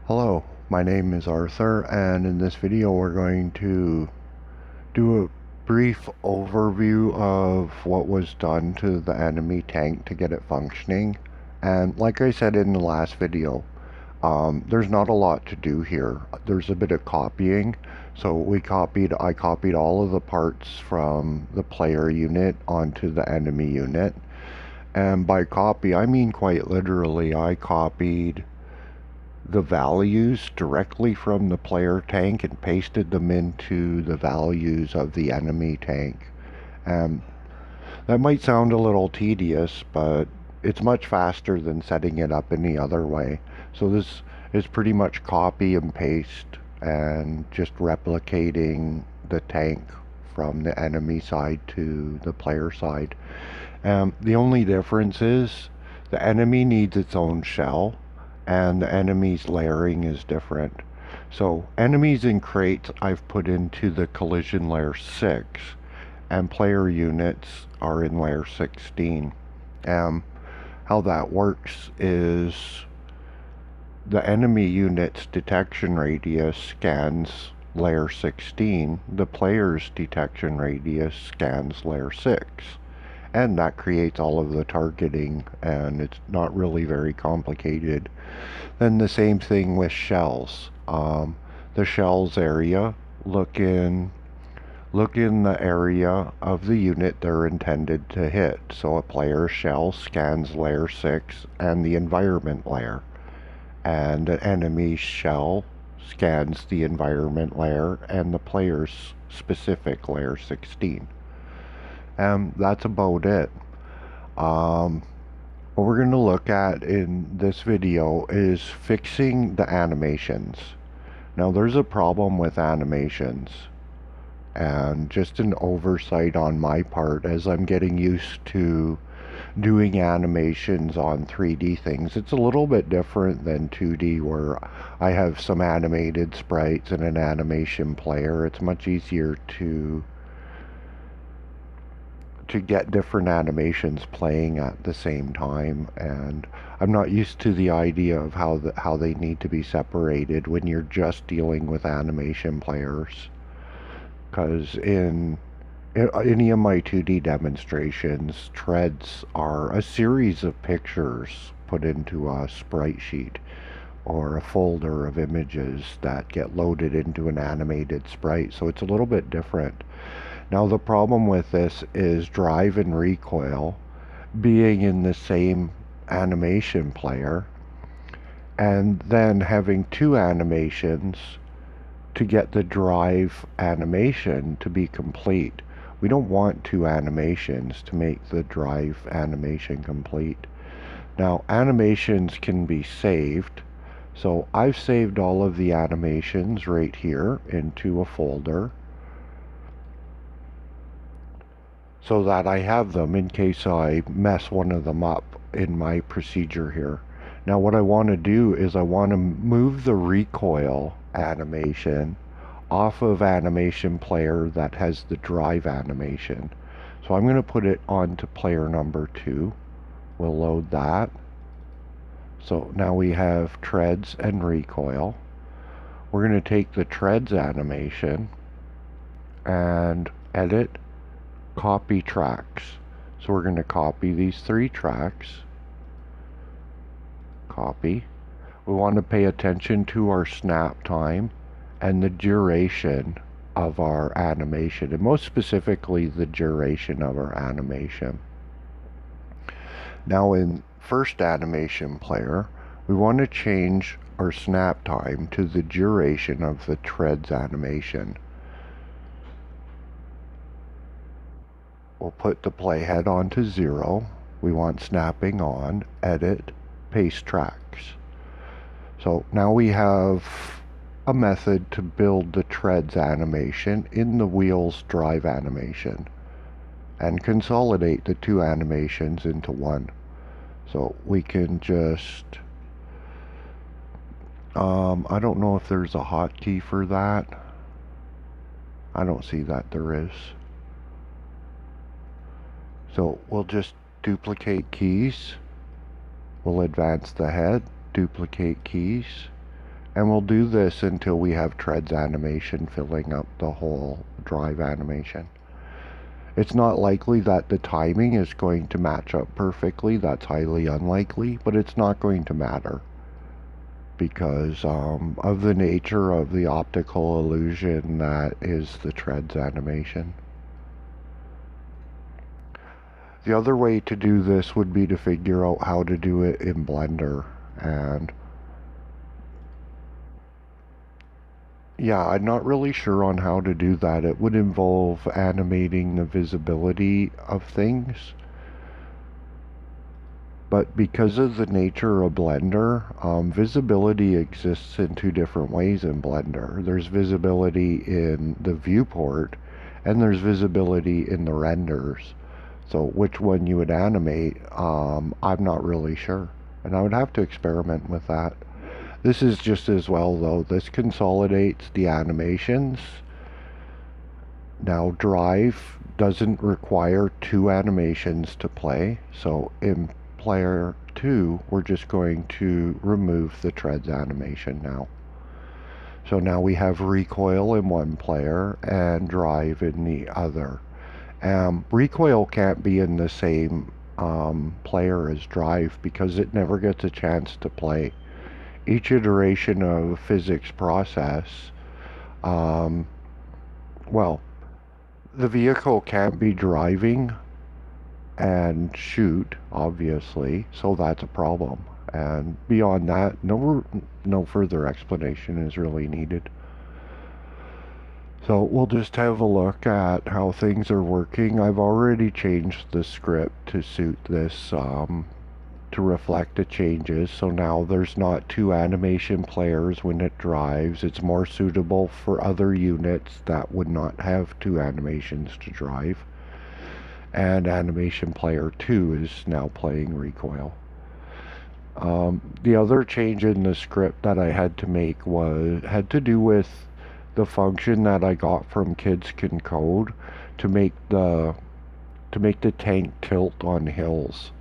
Hello, my name is Arthur, and in this video we're going to do a brief overview of what was done to the enemy tank to get it functioning. And like I said in the last video, there's not a lot to do here. There's a bit of copying. So I copied all of the parts from the player unit onto the enemy unit. And by copy, I mean quite literally, I copied the values directly from the player tank and pasted them into the values of the enemy tank. Um, that might sound a little tedious, but it's much faster than setting it up any other way. So this is pretty much copy and paste and just replicating the tank from the enemy side to the player side. The only difference is the enemy needs its own shell and the enemy's layering is different. So enemies in crates I've put into the collision layer 6 and player units are in layer 16. How that works is the enemy unit's detection radius scans layer 16, the player's detection radius scans layer 6. And that creates all of the targeting, and it's not really very complicated. Then the same thing with shells. The shells area, look in the area of the unit they're intended to hit. So a player's shell scans layer 6 and the environment layer, and an enemy's shell scans the environment layer and the player's specific layer 16. That's about it. What we're going to look at in this video is fixing the animations. Now there's a problem with animations, and just an oversight on my part as I'm getting used to doing animations on 3D things. It's a little bit different than 2D where I have some animated sprites and an animation player. It's much easier to get different animations playing at the same time, and I'm not used to the idea of how they need to be separated when you're just dealing with animation players. Because in any of my 2D demonstrations, treads are a series of pictures put into a sprite sheet or a folder of images that get loaded into an animated sprite, so it's a little bit different. Now the problem with this is drive and recoil being in the same animation player, and then having two animations to get the drive animation to be complete. We don't want two animations to make the drive animation complete. Now animations can be saved, so I've saved all of the animations right here into a folder so that I have them in case I mess one of them up in my procedure here. Now what I want to do is I want to move the recoil animation off of animation player that has the drive animation. So I'm going to put it onto player number 2. We'll load that. So now we have treads and recoil. We're going to take the treads animation and edit, copy tracks. So we're going to copy these 3 tracks. Copy. We want to pay attention to our snap time and the duration of our animation, and most specifically the duration of our animation. Now in first animation player, we want to change our snap time to the duration of the treads animation. We'll put the playhead onto 0. We want snapping on, edit, paste tracks. So now we have a method to build the treads animation in the wheels drive animation and consolidate the 2 animations into one. So we can just, I don't know if there's a hotkey for that. I don't see that there is. So we'll just duplicate keys. We'll advance the head, duplicate keys, And we'll do this until we have treads animation filling up the whole drive animation. It's not likely that the timing is going to match up perfectly. That's highly unlikely, but it's not going to matter because of the nature of the optical illusion that is the treads animation. The other way to do this would be to figure out how to do it in Blender, and yeah, I'm not really sure on how to do that. It would involve animating the visibility of things. But because of the nature of Blender, visibility exists in two different ways in Blender. There's visibility in the viewport, and there's visibility in the renders. So which one you would animate, I'm not really sure. And I would have to experiment with that. This is just as well though. This consolidates the animations. Now Drive doesn't require two animations to play. So in player 2, we're just going to remove the treads animation now. So now we have recoil in one player and drive in the other. Recoil can't be in the same player as drive because it never gets a chance to play. Each iteration of physics process, well, the vehicle can't be driving and shoot, obviously, so that's a problem. And beyond that, no further explanation is really needed. So we'll just have a look at how things are working. I've already changed the script to suit this, to reflect the changes. So now there's not two animation players when it drives. It's more suitable for other units that would not have two animations to drive. And animation player 2 is now playing recoil. The other change in the script that I had to make had to do with the function that I got from Kids Can Code to make the tank tilt on hills.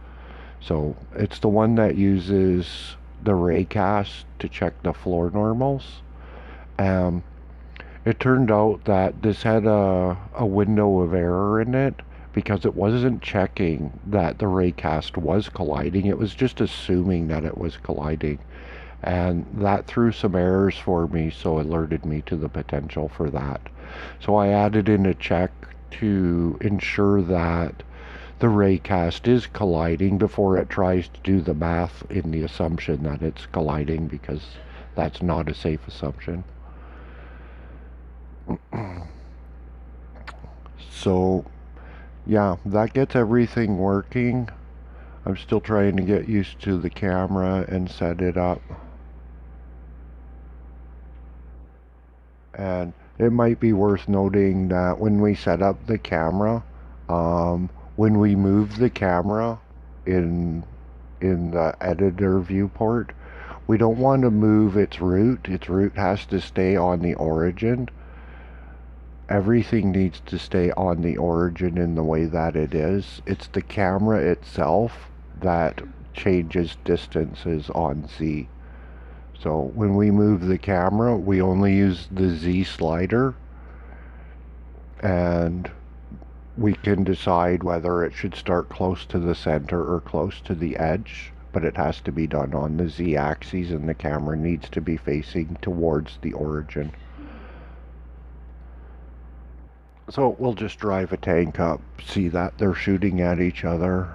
So it's the one that uses the raycast to check the floor normals. It turned out that this had a window of error in it because it wasn't checking that the raycast was colliding. It was just assuming that it was colliding. And that threw some errors for me, so alerted me to the potential for that. So I added in a check to ensure that the raycast is colliding before it tries to do the math in the assumption that it's colliding, because that's not a safe assumption. So yeah, that gets everything working. I'm still trying to get used to the camera and set it up. And it might be worth noting that when we set up the camera, when we move the camera in the editor viewport, we don't want to move its root. Its root has to stay on the origin. Everything needs to stay on the origin in the way that it is. It's the camera itself that changes distances on Z. So when we move the camera, we only use the Z slider, and we can decide whether it should start close to the center or close to the edge, but it has to be done on the Z axis, and the camera needs to be facing towards the origin. So we'll just drive a tank up, see that they're shooting at each other.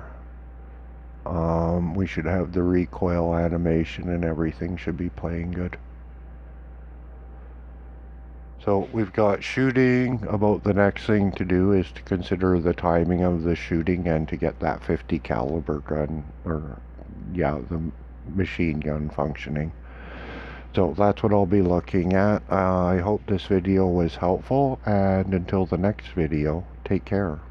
We should have the recoil animation and everything should be playing good. So we've got shooting. About the next thing to do is to consider the timing of the shooting and to get that 50 caliber gun, or yeah, the machine gun functioning. So that's what I'll be looking at. I hope this video was helpful, and until the next video, take care.